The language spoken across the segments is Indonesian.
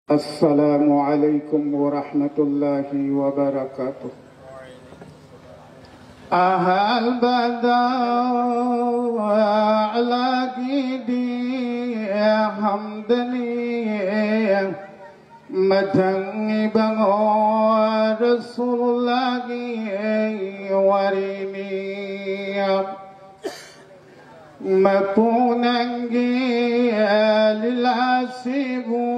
Assalamualaikum warahmatullahi wabarakatuh. Ahal badaw ala gidi hamdani matang ibango Rasulullah warini mapunanggi lilasibu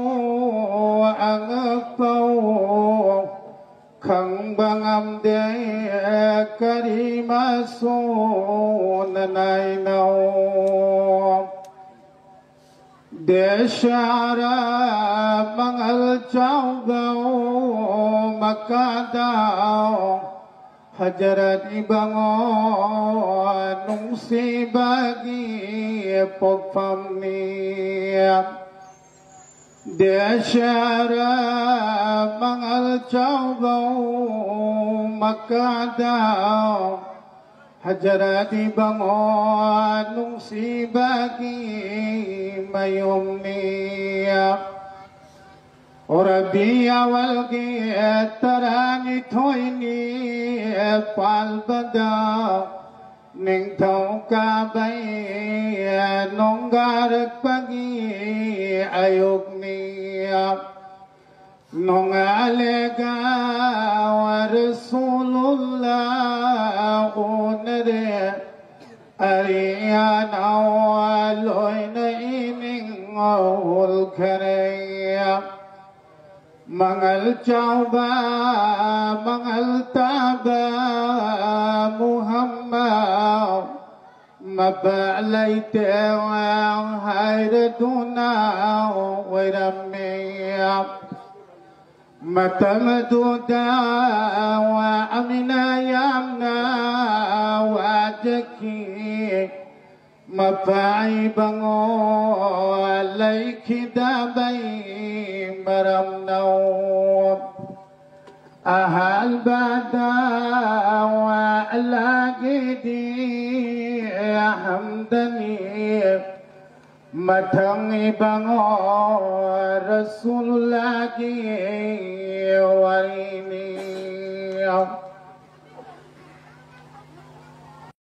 ang tao kang bangam de karimasun nainaw de syara mangal chawdaw makadaw hajarat ibangon nung si bagi pagpamniya Desyara mangal chawdaw makadaw hajarat ibangon nung si bagi mayumniya Orabiya walgi tarani thoini palbada ning thau kabay nonggar pagi ayugniya nong alega wa Rasulullah unare ariyana waloy na ining ahul karaya Mangal chawba, mangal taba Muhammad Maba'layte wa hayratuna wa ramiyab Matamaduda wa amina yamna wa jaki Mapai bango alaiki dabay maramnaw Ahal bada wa alagidi hamdani Matang ibango Rasulullah warini